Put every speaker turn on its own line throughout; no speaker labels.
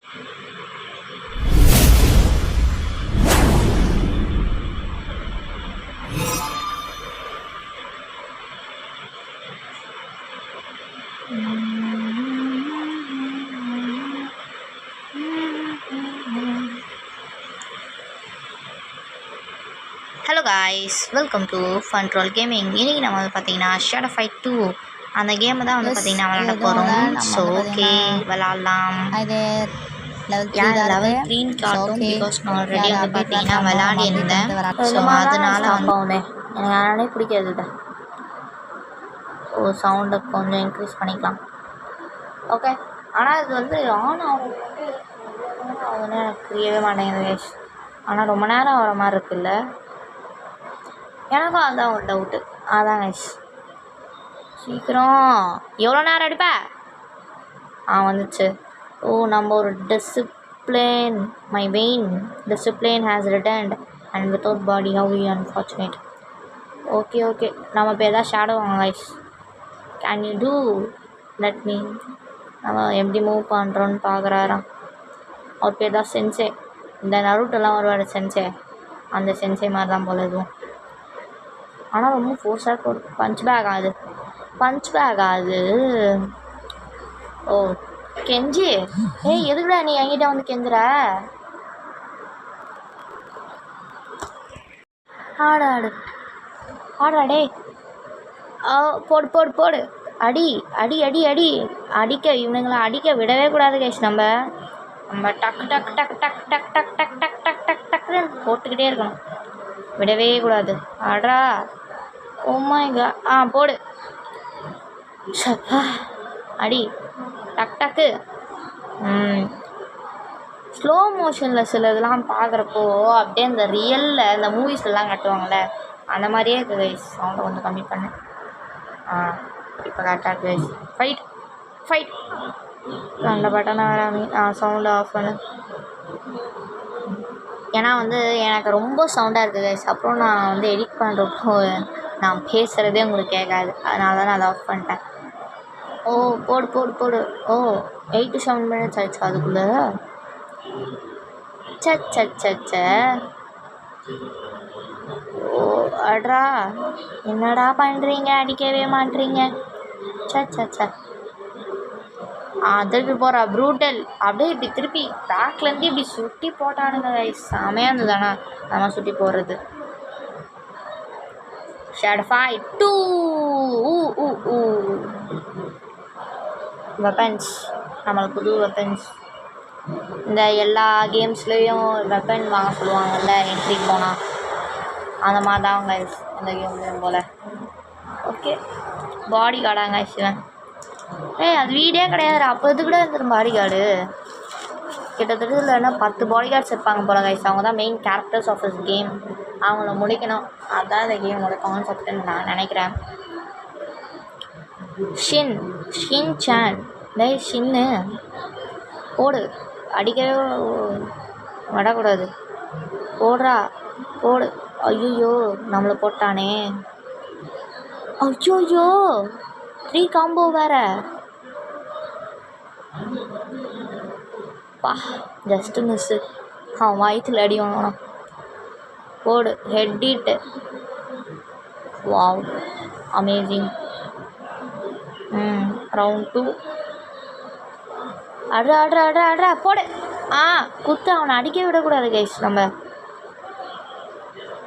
Hello guys, welcome to fun troll gaming. இன்றைக்கி நம்ம வந்து பார்த்தீங்கன்னா ஷேடோ ஃபைட் 2 அந்த கேமை தான் வந்து பார்த்தீங்கன்னா விளாட போகிறோம். ஸோ ஓகே, விளாட்லாம். லெவல் 3 காட்டும் பிகாஸ் நான் ஆல்ரெடி வந்து பார்த்தீங்கன்னா விளாடி இருந்தேன். ஸோ அதனால வந்து எனக்கு யாராலே பிடிக்காது இதை. சவுண்டை கொஞ்சம் இன்க்ரீஸ் பண்ணிக்கலாம். ஓகே, ஆனால் இது வந்து ஆன் ஆகும் அதுன்னு எனக்கு புரியவே மாட்டேங்குது கைஸ். ஆனால் ரொம்ப நேரம் வர மாதிரி இருக்குல்ல, எனக்கும் அதுதான் ஒரு டவுட்டு. அதான் கைஸ், சீக்கிரம் எவ்வளோ நேரம் அடிப்ப? வந்துச்சு. நம்ம ஒரு discipline, my vain discipline has returned and without body how you unfortunate. Okay okay, நம்ம இப்போ எதாவது ஷேடோ வாங்க guys. Can you do let me? நம்ம எப்படி மூவ் பண்ணுறோன்னு பார்க்குறாராம். அவர் பேர் தான் சென்சே. இந்த நருட்டெல்லாம் வருவார் சென்சே, அந்த சென்சே மாதிரி தான் போல இதுவும். ஆனால் ரொம்ப ஃபோர்ஸாக போடும். பஞ்ச் பேக் ஆகுது. கெஞ்சி, எதுக்குடா நீ என்கிட்ட வந்து கெஞ்சுற? ஆடா டே. போடு அடி அடிக்க இவனுங்களை அடிக்க விடவே கூடாது கைஸ். நம்ம டக்கு டக்கு டக்கு டக்கு டக்கு டக்கு டக்கு டக்கு டக்கு டக்கு டக்குன்னு போட்டுக்கிட்டே இருக்கணும், விடவே கூடாது. ஆடா, ஓமாய்கா. போடு. சப்பா, அடி டக் டக்கு. ஸ்லோ மோஷனில் சில இதெல்லாம் பார்க்குறப்போ அப்படியே இந்த ரியலில் இந்த மூவிஸ்லாம் கட்டுவாங்கள்ல, அந்த மாதிரியே இருக்குது கைஸ். சவுண்டை கொஞ்சம் கம்மி பண்ணு. இப்போ கரெக்டாக இருக்குது கைஸ். ஃபைட் அந்த பட்டனை வேறு சவுண்டை ஆஃப் பண்ணு. ஏன்னா வந்து எனக்கு ரொம்ப சவுண்டாக இருக்குது கைஸ். அப்புறம் நான் வந்து எடிட் பண்ணுறப்போ நான் பேசுகிறதே உங்களுக்கு கேட்காது, அதனால தான் நான் அதை ஆஃப் பண்ணிட்டேன். போடு. 8 to 7 minutes ஆயிடுச்சு அதுக்குள்ளே. சச்ச. அட்ரா, என்னடா பண்ணுறீங்க? அடிக்கவே மாட்டுறீங்க. சச்ச. திருப்பி போகிறா ப்ரூட்டல். அப்படியே இப்படி திருப்பி பேக்லேருந்து இப்படி சுட்டி போட்டானுங்க கைஸ். செமையாக இருந்தது. ஆனால் நம்ம சுட்டி போடுறது. Shadow fight 2. வெப்பன்ஸ், நம்மளுக்கு புது வெப்பன்ஸ். இந்த எல்லா கேம்ஸ்லேயும் வெப்பன் வாங்க சொல்லுவாங்கள்ல என்ட்ரி போனால், அந்த மாதிரி தான் கைஸ் இந்த கேம்லேயும் போல். ஓகே, பாடி கார்டாங்க சிவன். அது வீடே கிடையாது. அப்போ இது கூட இருந்துடும் பாடி கார்டு. கிட்டத்தட்ட இல்லைன்னா 10 பாடி கார்ட்ஸ் இருப்பாங்க போல கைஸ். அவங்க தான் main characters of this game. அவங்கள முடிக்கணும், அதுதான் இந்த கேமோட கான்செப்ட்னு நான் நினைக்கிறேன். ஷின் சான் ஷின்னு போடு. அடிக்கவே விடக்கூடாது. போடு. ஐயோ, நம்மளை போட்டானே. ஐயோ 3 காம்போ வேறு. Just miss. வயிற்றுல அடி வாங்கணும். போடு, head hit. Wow, amazing. Round 2. அட்ரா போடு. குத்து. அவனை அடிக்கவே விடக்கூடாது கைஸ். நம்ம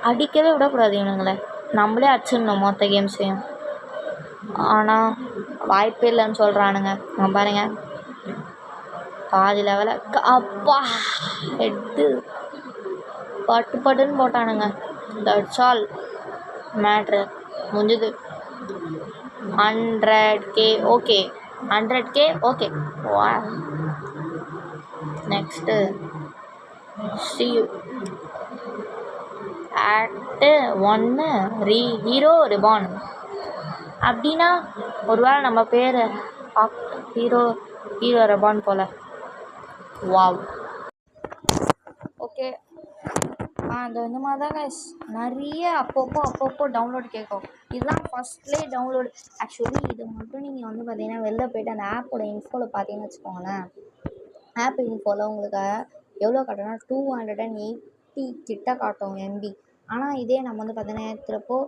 அடிக்கவே விடக்கூடாது இவனுங்களை. நம்மளே அடிச்சிடணும் மொத்த கேம்ஸையும். ஆனால் வாய்ப்பே இல்லைன்னு சொல்கிறானுங்க. பாருங்க, பாதி லெவலில் அப்பா ஹெட்டு பட்டுன்னு போட்டானுங்க. தட்ஸ் ஆல் மேட்ரு முடிஞ்சுது. 100K okay. 100K okay. வா, next see you Act 1 hero ரிபான். அப்படின்னா ஒரு வேளை நம்ம பேர் ஹீரோ ரிபான் போல். Wow, okay. இந்த மாதிரி தான் கைஸ் நிறைய அப்பப்போ டவுன்லோடு கேட்கும். இதுதான் ஃபஸ்ட்லேயே டவுன்லோடு. ஆக்சுவலி இது மட்டும் நீங்கள் வந்து பார்த்தீங்கன்னா வெளில போய்ட்டு அந்த ஆப்போட இன்ஃபோவில் பார்த்தீங்கன்னு வச்சுக்கோங்களேன், ஆப் இன்ஃபோவில் உங்களுக்கு எவ்வளோ காட்டும்னா 280 கிட்ட காட்டும் எம்பி. ஆனால் இதே நம்ம வந்து பார்த்தீங்கன்னா ஏற்றுறப்போ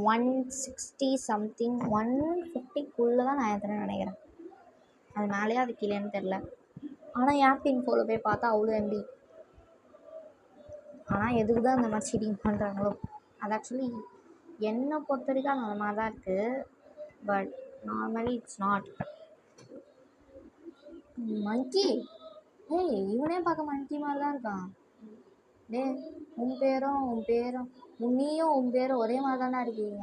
160 சம்திங் 150க்குள்ளே தான் நான் ஏற்றுறேன்னு நினைக்கிறேன். அது மேலேயே அது கீழேன்னு தெரில. ஆனால் ஆப் இன்ஃபோவில் போய் பார்த்தா அவ்வளோ எம்பி. ஆனால் எதுக்கு தான் இந்த மாதிரி சீட்டிங் பண்ணுறாங்களோ. அது ஆக்சுவலி என்னை பொறுத்த வரைக்கும் அந்த மாதிரி தான் இருக்குது. But normally it's not. Monkey இவனே பார்க்க மங்கி மாதிரி தான் இருக்கான். உன் பேரும் நீயும் ஒரே மாதிரி தானே இருக்கீங்க.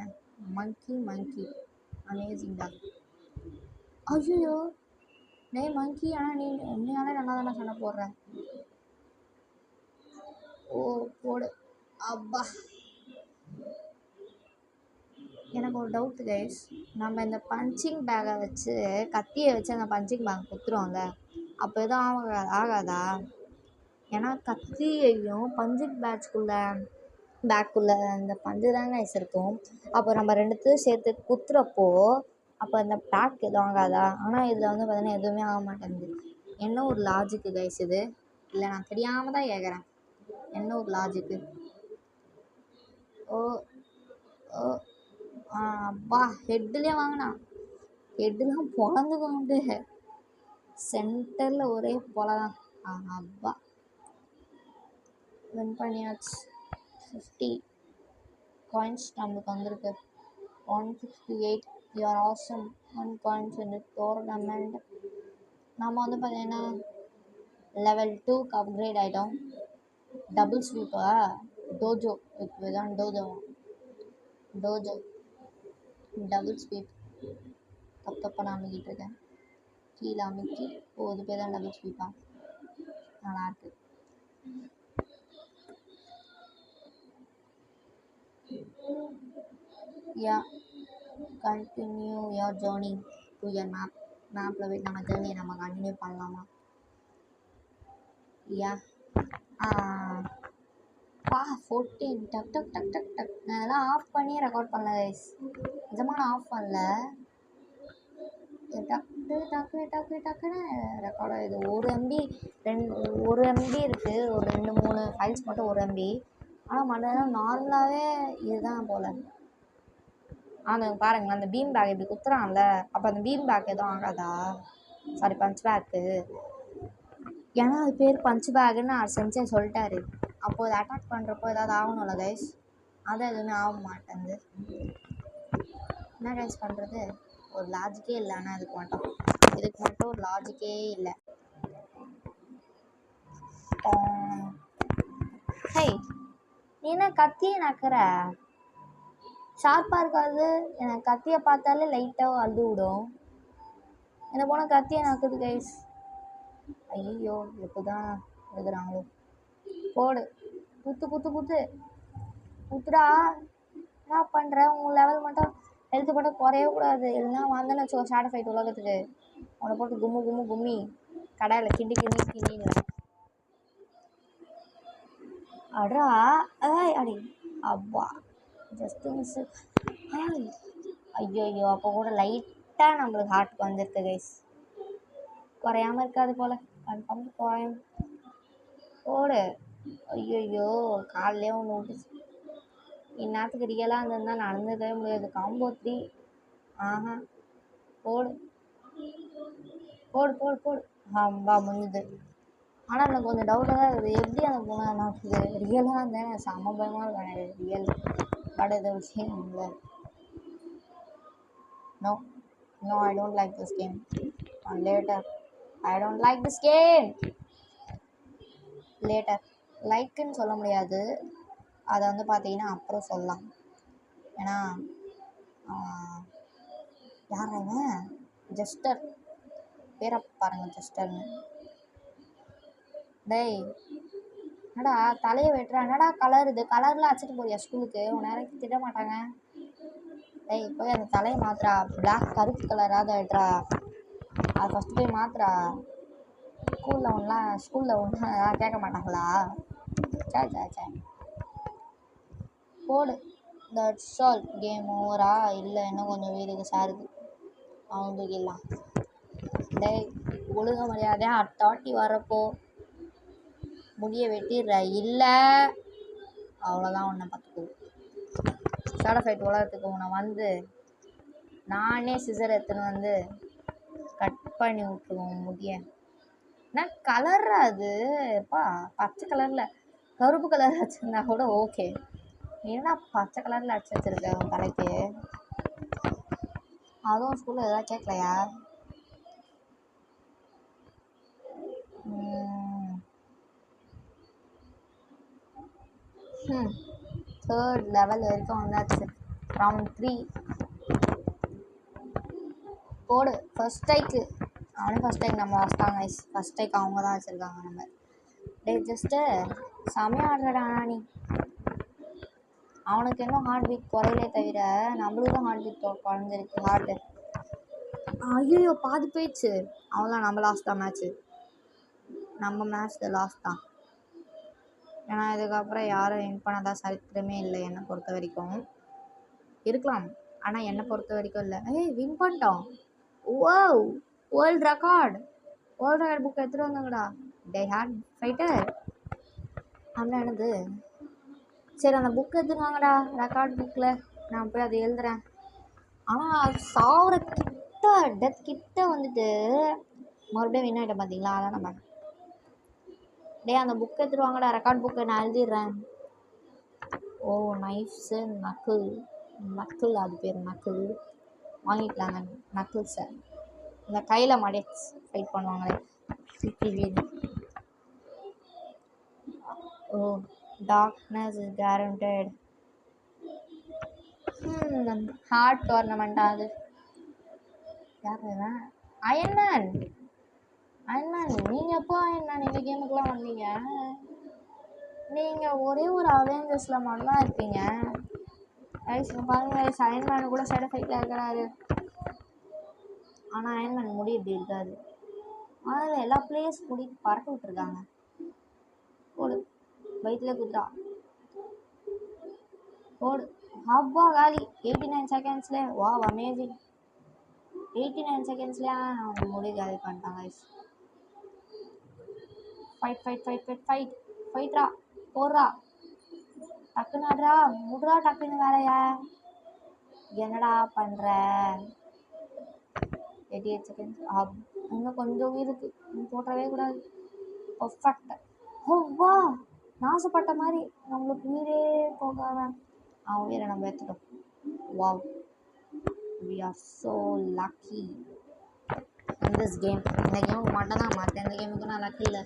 மங்கி அமேசிங் தான். ஐயோ மங்கி, ஆனால் நீ உண்மையாலே நல்லா தானே சண்டை போடுற. ஓ போடு. அப்பா எனக்கு ஒரு டவுட்டு கைஸ். நம்ம இந்த பஞ்சிங் பேக்கை வச்சு கத்தியை வச்சு அந்த பஞ்சிங் பேக் குத்துருவோம்ல, அப்போ எதுவும் ஆகாதா? ஏன்னா கத்தியையும் பஞ்சிங் பேக்குள்ளே அந்த பஞ்சு தாங்க கைஸ் இருக்கும். அப்போ நம்ம ரெண்டுத்தையும் சேர்த்து குத்துறப்போ அப்போ அந்த பேக் எதுவும் ஆகாதா? ஆனால் இதில் வந்து பார்த்தீங்கன்னா எதுவுமே ஆக மாட்டேங்குது. என்ன ஒரு லாஜிக்கு கைஸ் இது? இல்லை நான் தெரியாமல் தான் கேட்குறேன். என்ன ஒரு லாஜிக்கு? ஓ ஓ அப்பா ஹெட்டுலேயே வாங்கினான். ஹெட்டுலாம் பொழந்துக்கொண்டு சென்டரில் ஒரே பொலை தான். அப்பா வின் பண்ணியாச்சு. 50 காயின்ஸ் நம்மளுக்கு வந்திருக்கு. 168 யூஆர் ஆசம் 1 காயின்ஸ் இந்த டோர்னமெண்ட். நம்ம வந்து பார்த்தீங்கன்னா லெவல் 2க்கு அப்கிரேட் ஆகிட்டோம். டபுள் ஸ்வீப்பா டோஜோ இதுதான் டோஜோ டபுள் ஸ்வீப் தப்பா நான் அமைக்கிட்டு இருக்கேன். கீழே அமைக்கி இது பேர் தான் டபுள் ஸ்வீப்பா. நல்லாயிருக்கு. Continue your journey to your மேப்பில் போய் நம்ம ஜேர்னியை நம்ம கண்டினியூ பண்ணலாமா? பா 14 டக். நான் அதெல்லாம் ஆஃப் பண்ணி ரெக்கார்ட் பண்ணல கைஸ். நிஜமாக நான் ஆஃப் பண்ணல. டக்குன்னு ரெக்கார்ட் ஆகுது. 1 MB இருக்குது. ஒரு 2-3 ஃபைல்ஸ் மட்டும் 1 MB. ஆனால் மற்றதெல்லாம் நார்மலாகவே இதுதான் போல். பாருங்களேன், அந்த பீம் பேக் இப்படி குத்துறான்ல, அப்போ அந்த பீம் பேக் எதுவும் ஆகாதா? Sorry, punch bag. ஏன்னா அது பேர் பஞ்ச் பேக்குன்னு செஞ்சே சொல்லிட்டாரு. அப்போது அதை அட்டாக் பண்ணுறப்போ ஏதாவது ஆகணும்ல கைஸ். அதை எதுவுமே ஆக மாட்டேங்குது. என்ன கைஸ் பண்ணுறது? ஒரு லாஜிக்கே இல்லை. ஆனால் இதுக்கு மட்டும் ஒரு லாஜிக்கே இல்லை. நீ என்ன கத்தியை நக்கிற? ஷார்ப்பாக இருக்காது. எனக்கு கத்தியை பார்த்தாலே லைட்டாக அழுது விடும். என்ன போனால் கத்தியை நக்குது கைஸ். ஐயோ எப்போ தான் எழுதுறாங்களோ. போடு, குத்துடா. என்ன பண்ணுற? உங்கள் லெவல் மட்டும் ஹெல்த்து மட்டும் குறையவே கூடாது. இல்லைன்னா வந்தேன்னு வச்சுக்கோ ஷேடோ ஃபைட் உலகத்துக்கு. அவனை போட்டு கும்மி கடையில் கிண்டின்னு அடா அடி அப்பா ஜஸ்ட் மிஸ். ஐயோ அப்போ கூட லைட்டாக நம்மளுக்கு ஹார்ட்டுக்கு வந்துருக்கு கைஸ். குறையாமல் இருக்காது போல். கன்ஃபார்ம் குறையும். போடு. ஐயோ காலையிலே ஒன்று விட்டுச்சு. இந்நேரத்துக்கு ரியலாக இருந்திருந்தால் நடந்துக்கவே முடியாது. காம்போ 3. போடு. அம்பா முடிஞ்சுது. ஆனால் எனக்கு கொஞ்சம் டவுட்டாக தான் இருக்குது. எப்படி அந்த பொண்ணை நடக்குது? ரியலாக இருந்தேன் எனக்கு செம்ம பயமாக இருக்கும். எனக்கு ரியல் பட் இதை விஷயம் இல்லை. No, I don't like this game. Later. I don't like this game. Later. லைக்குன்னு சொல்ல முடியாது. அதை வந்து பார்த்தீங்கன்னா அப்புறம் சொல்லலாம். ஏன்னா யார் இவன்? ஜஸ்டர் பேரை பாருங்கள், ஜஸ்டர்னு. டேய் என்னடா தலையை வெட்டுறா? என்னடா கலர் இது? கலர்லாம் அடிச்சிட்டு போறியா ஸ்கூலுக்கு? உன் நேரம் திட்ட மாட்டாங்க. டேய் போய் அந்த தலையை மாத்துறா. பிளாக் கருப்பு கலராக வெட்டுறா. அது ஃபஸ்ட்டு போய் மாத்துறா. ஸ்கூலில் ஒன்றும் கேட்க மாட்டாங்களா? சே போடு. That's all. கேம் ஓவரா? இல்லை இன்னும் கொஞ்சம் வீடுக்கு சாருது. அவன் தூக்கிடலாம். டேய் ஒழுங்க மரியாதையாக அடுத்த வாட்டி வரப்போ முடிய வெட்டிடுற, இல்லை அவ்வளோதான் உன்னை பார்த்துக்கோ. ஷேடோ ஃபைட் உலகத்துக்கு உன்னை வந்து நானே சிசர் எடுத்துன்னு வந்து கட் பண்ணி விட்டுருவோம் முடிய. என்ன கலர் அதுப்பா, பச்சை கலரில் கருப்பு கலர் வச்சுருந்தா கூட ஓகே. ஏன்னா பச்சை கலரில் அடிச்சு வச்சுருக்கேன் உன் தலைக்கு. அதுவும் ஸ்கூலில் எதாவது கேட்கலையா? தேர்ட் லெவல் வரைக்கும் வந்தாச்சு. ரவுண்ட் 3 போடு. ஃபர்ஸ்ட் டைக்கு அவனும் ஃபர்ஸ்ட் டைக் நம்ம வச்சுட்டாங்க. ஃபர்ஸ்ட் டைக் அவங்க தான் வச்சுருக்காங்க. நம்ம டே ஜஸ்ட்டு செமையாக ஆடுறடா. நீ அவனுக்கு இன்னும் ஹார்ட் பீட் குறையிலே தவிர நம்மளுக்கும் ஹார்ட் பீட் குறைஞ்சிருக்கு. ஹார்ட்டு ஐயோ பாதி போயிடுச்சு. அவன்லாம் நம்ம லாஸ்ட் தான் மேட்ச்சு. நம்ம மேட்ச் லாஸ்ட் தான். ஏன்னா இதுக்கப்புறம் யாரும் வின் பண்ணதா சரித்திரமே இல்லை என்னை பொறுத்த வரைக்கும். இருக்கலாம், ஆனால் என்னை பொறுத்த வரைக்கும் இல்லை. வின் பண்ணிட்டோம். ஓவ், வேர்ல்டு ரெக்கார்ட் புக் எடுத்துகிட்டு வந்தாங்கடா. டே ஹேட் ஃபைட்டர் அப்படின்னா என்னது? சரி அந்த புக் எடுத்துருவாங்கடா, ரெக்கார்ட் புக்கில் நான் போய் அதை எழுதுறேன். ஆனால் சாவர கிட்ட டெத் கிட்ட வந்துட்டு மறுபடியும் வின் ஆகிட்டேன் பார்த்தீங்களா? அதான் நம்ம டே அந்த புக் எடுத்துருவாங்கடா, ரெக்கார்ட் புக்கை நான் எழுதிடுறேன். ஓ நைஃப்ஸு நக்கிள் அது பேர் நக்கிள். வாங்கிக்கலாங்க நக்கிள்ஸை. இந்த கையில் மாட்டே ஃபைட் பண்ணுவாங்களே oh darkness is guaranteed. Hard டோர்னமெண்ட்டா அது? யார் அயன்மேன் நீங்கள் எப்போ அயன்மேன் இந்த கேமுக்கெலாம் வந்தீங்க? நீங்கள் ஒரே ஒரு அவெஞ்சர்ஸில் மட்டும்தான் இருப்பீங்க. பாருங்க அயன்மேனு கூட சைடு ஃபைட்டில் இருக்கிறாரு. ஆனால் அயன்மேன் முடி இப்படி இருக்காது. ஆனால் எல்லா பிளேயர்ஸ் முடி பறக்க விட்டுருக்காங்க. போடு வயிற்றுல குத்துறா. போடு ஹப்பா காலி. 89 செகண்ட்ஸ்லேயே வா அமேசிங். 89 செகண்ட்ஸ்லேயே அவங்க முடி காலி பண்ணிட்டாங்க. ஃபைட்ரா போடுறா, டக்குன்னு ஆடுறா, முடுறா டக்குன்னு வேலையா. என்னடா பண்ணுற? 88 செகண்ட்ஸ். இன்னும் கொஞ்சம் இருக்கு, போட்டவே கூடாது. பர்ஃபெக்ட். வா நாசப்பட்ட மாதிரி நம்மளுக்கு உயிரே போகாம அவன் உயிரை நம்ம எடுத்துட்டோம். Wow, we are so lucky in this game. இந்த கேமுக்கு மட்டும் தான், மற்ற எந்த கேமுக்கும் நான் லக்கி இல்லை.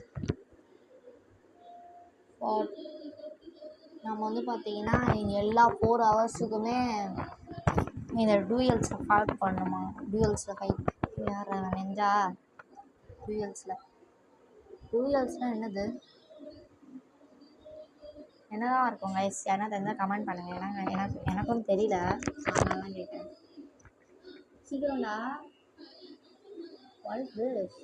நம்ம வந்து பார்த்தீங்கன்னா எல்லா 4 ஹவர்ஸுக்குமே இந்த டூயல்ஸை ஃபைட் பண்ணுமா. டூயல்ஸில் ஃபைட் யார் நெஞ்சா? டூயல்ஸ்னால் என்னது? என்னதான் இருக்கும் கைஸ்? ஏன்னா தெரிஞ்சால் கமெண்ட் பண்ணுங்கள். ஏன்னா எனக்கும் தெரியல, அதனால தான் கேட்டேன். சீக்கிரம்டா. What is this?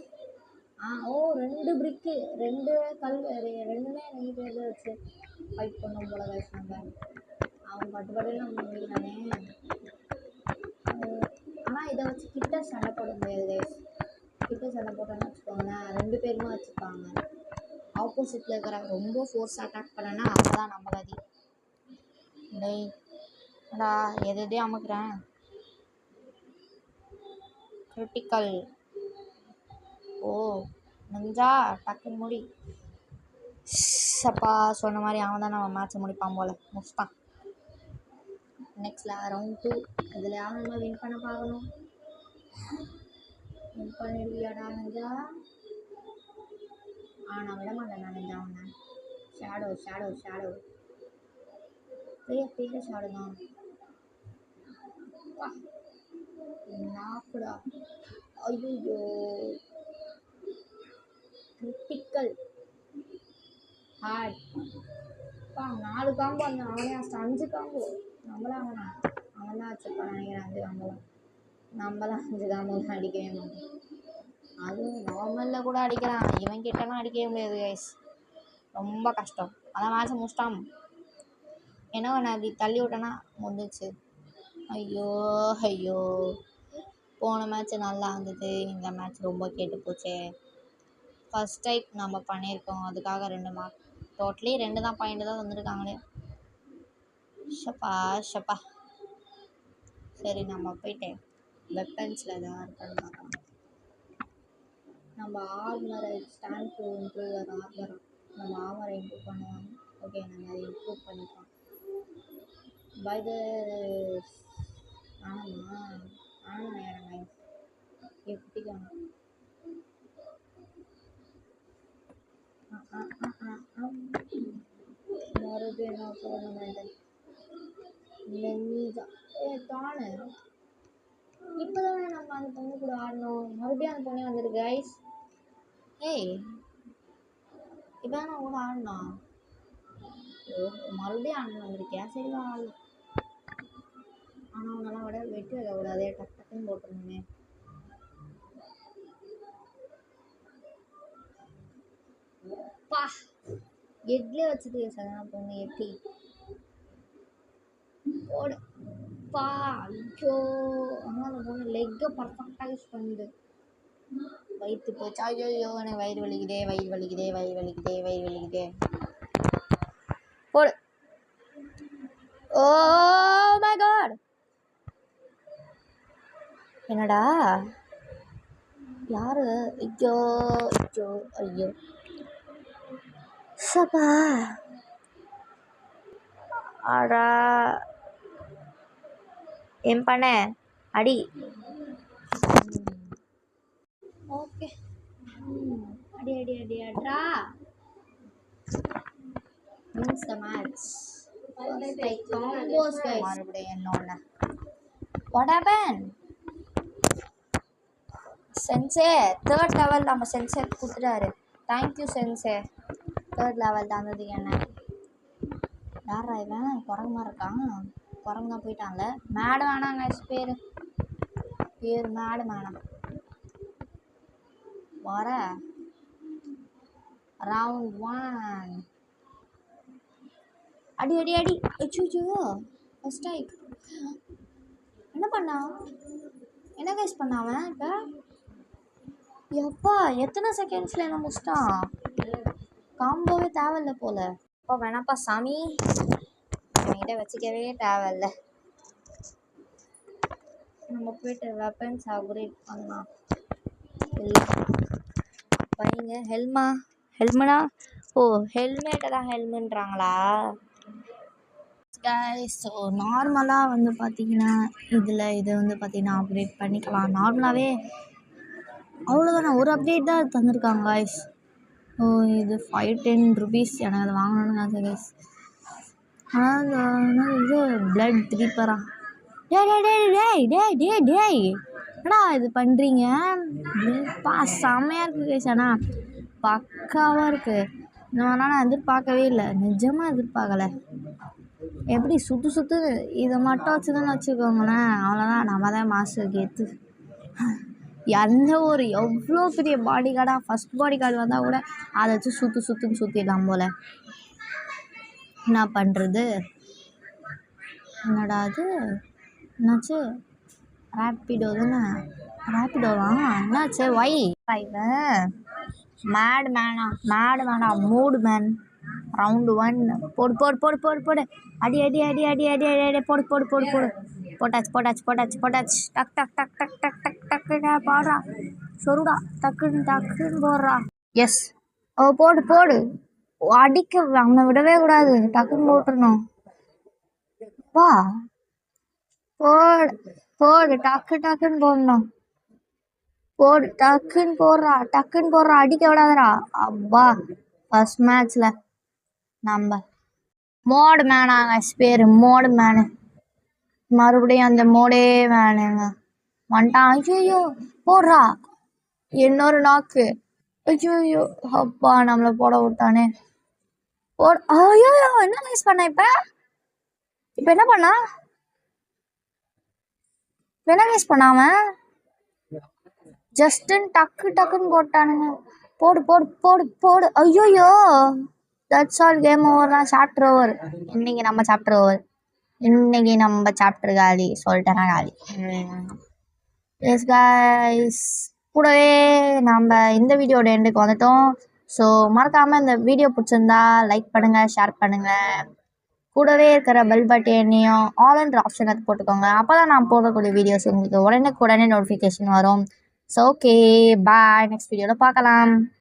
ஓ 2 பிரிக்கு 2 கல் ரெண்டுமே 2 பேர் வச்சு ஃபைட் பண்ணும் போல கைஸ். நம்ம அவன் பட்டு நம்ம முடியலானே. ஆனால் இதை வச்சு கிட்ட சண்டை போட முடியாது கைஸ். கிட்ட சண்டை போட்டோன்னு வச்சுக்கோங்களேன், 2 பேருமே வச்சுருப்பாங்க. ஆப்போசிட்டில் இருக்கிற ரொம்ப ஃபோர்ஸ் அட்டாக் பண்ணனா அவன் தான் நம்ம கதி. டேய்டா எதே அமுக்குறேன். கிரிட்டிக்கல். ஓ நெஞ்சா டக்குன்னு முடி. அப்பா சொன்ன மாதிரி அவன் தான் நம்ம மேட்ச்சை முடிப்பான் போல. முடிச்சிட்டான். நெக்ஸ்ட்ல ரவுண்ட் 2. இதில் யாரும் நம்ம வின் பண்ண பார்க்கணும். வின் பண்ணிடுவியாடா நெஞ்சா? நான் விட மாட்டேன் நெஞ்சா அவனை. ஷேடோ பெரிய ஷேடோ தான். நாக்குடா. ஐயோ கிரிட்டிக்கல் ஹார்ட். 4 காம்போ அந்த அவனே 5 காம்போ. நம்மளாம் அவன் தான் வச்சுருப்பான் நினைக்கிறேன். 5 காம்போலாம் நம்மளாம் 5 காம்போ தான் அடிக்கவே மாட்டோம். அதுவும் நார்மலில் கூட அடிக்கிறான். இவன் கிட்டலாம் அடிக்கவே முடியாது கைஸ், ரொம்ப கஷ்டம். அதான் மேட்ச்சை முடிச்சிட்டான். ஏன்னா நான் அப்படி தள்ளி விட்டேன்னா முடிஞ்சிச்சு. ஐயோ போன மேட்ச் நல்லா இருந்தது, இந்த மேட்ச் ரொம்ப கெட்டு போச்சு. ஃபர்ஸ்ட் டைம் நம்ம பண்ணியிருக்கோம், அதுக்காக 2 மார்க். டோட்டலி 2 தான் பாயிண்ட் தான் வந்திருக்காங்களே. ஷப்பா. சரி, நம்ம போயிட்டு வெப்பன்ஸில் தான் இருக்கான்னு பார்க்கலாம். நம்ம ஆர்மரை ஸ்டாண்ட் டு இம்ப்ரூவ் ஆர்மர். நம்ம ஆர்மரை இம்ப்ரூவ் பண்ணுவோம். ஓகே, நம்ம அதை இம்ப்ரூவ் பண்ணிக்கலாம். பை த ஆனமா எப்படிக்கான மறுபடியும் என்ன டோர்னமெண்ட் தானே இப்போதானே நம்ம அந்த பொண்ணு கூட ஆடணும். மறுபடியும் அந்த பொண்ணே வந்துருக்கு கைஸ். ஏய், இப்போ நான் கூட ஆடணும். மறுபடியும் ஆடணும் வந்திருக்கேன். சரி ஆடல. ஆனால் அவனெல்லாம் விட வெட்டி வைக்கக்கூடாதே, டக்கு டக்குன்னு போட்டுருந்தோமே. பா எட்லேயே வச்சுட்டு சார் பொண்ணு எப்படி போடு பா. ஐயோ, ஆனால் அந்த பொண்ணு லெக்கை பர்ஃபெக்டாக யூஸ் பண்ணுது. வயிற்று போச்சு. ஐயோ எனக்கு வயிறு வலிக்குதே. போடு. ஓ மை காட், என்னடா யாரு? ஐயோ சப்பா. ஆடா ஏன் பண்ண அடி. ஓகே, அடி அட்ரா. Wins the match. Combos guys. மறுபடியும் என்னோட what happen? Sensei 3rd level நம்ம சென்சே கொடுத்துட்டாரு. Thank you sensei. 3rd லெவல் தானது. என்ன யாரா இவன்? குரங்கு மாதிரி இருக்கான். குரங்கு தான் போயிட்டான்ல. மேடு வேணாங்க பேர் மேடு வேணாம். வர ரவுண்ட் 1 அடி. அச்சோ ஃபர்ஸ்ட் டைம் என்ன பண்ணா? என்ன கைஸ் பண்ணாவன் இப்போ? எப்பா எத்தனை செகண்ட்ஸில் என்ன முடிச்சிட்டான்? காம்போவே தேவையில்ல போல. அப்பா வேணாப்பா சாமி, என்கிட்ட வச்சுக்கவே தேவையில்ல. நம்ம போய்ட்டு வெப்பன்ஸ் அப்கிரேட் பண்ணலாம். பையங்க ஹெல்மெட்டா? ஓ ஹெல்மெட்டை தான் ஹெல்மெட்ன்றாங்களா கைஸ்? ஸோ நார்மலாக வந்து பார்த்தீங்கன்னா இது வந்து பார்த்தீங்கன்னா அப்கிரேட் பண்ணிக்கலாம். நார்மலாகவே அவ்வளோதானே, ஒரு அப்டேட் தான் தந்திருக்காங்க கைஸ். ஓ இது 510 ருபீஸ். எனக்கு அதை வாங்கணும்னு ஆசை கைஸ். ஆனால் இது பிளட் ரீப்பரா? டேய் என்னடா இது பண்ணுறீங்க? செம்மையாக இருக்குது கைஸ். ஆனால் பக்காவாக இருக்குது. இந்த மாதிரிலாம் நான் எதிர்பார்க்கவே இல்லை, நிஜமாக எதிர்பார்க்கலை. எப்படி சுற்று இதை மட்டும் வச்சுதான்னு வச்சுக்கோங்களேன், அவ்வளோதான். நம்ம தான் மாஸ்டர் கேத்து. எவ்வளோ பெரிய பாடி கார்டாக ஃபஸ்ட் பாடி கார்டு வந்தால் கூட அதை வச்சு சுற்றிடலாம் போல். என்ன பண்ணுறது? என்னடா அது? என்னாச்சு? ரேப்பிடோ தானே? ரேப்பிடோவா? என்னாச்சு? ஒய் மேடு வேணாம் மூடு மேன். ரவுண்டு 1 போடு. அடி போடு. போட்டாச்சு. டக்கு பாடுறா. சொருடா டக்குன்னு போடுறா. எஸ், போடு. அடிக்க அவனை விடவே கூடாது, டக்குன்னு போட்டுருணும். வா போடு டக்குன்னு போடணும். போடு டக்குன்னு போடுறா. அடிக்க விடாதடா. அப்பா ஃபர்ஸ்ட் மேட்ச்ல நம்ம மோடு மேனாங்க பேரு. Mode menu. மறுபடியும் அந்த மோடே வேணுங்க வந்துட்டான். ஐயோ போடுறா. இன்னொரு நாக்கு. ஐயோ அப்பா நம்மளை போட விட்டானே. ஐயோ என்ன மிஸ் பண்ண? இப்ப என்ன பண்ணா? என்ன மிஸ் பண்ணாம ஜஸ்டின் டக்குன்னு போட்டானுங்க. போடு. ஐயோ தட்ஸ் ஆல், கேம் ஓவர் தான். Chapter over. இன்னைக்கு நம்ம சாப்டர் காலி. சொல்லிட்டேனா காலி. எஸ் கைஸ், கூடவே நம்ம இந்த வீடியோட எண்டுக்கு வந்துட்டோம். ஸோ மறக்காமல் இந்த வீடியோ பிடிச்சிருந்தா லைக் பண்ணுங்கள், ஷேர் பண்ணுங்கள். கூடவே இருக்கிற பெல் பட்டனையும் ஆல்ன்ற ஆப்ஷன் அது போட்டுக்கோங்க. அப்போ தான் நான் போடக்கூடிய வீடியோஸ் உங்களுக்கு உடனே நோட்டிஃபிகேஷன் வரும். ஸோ ஓகே, பாய். நெக்ஸ்ட் வீடியோவில் பார்க்கலாம்.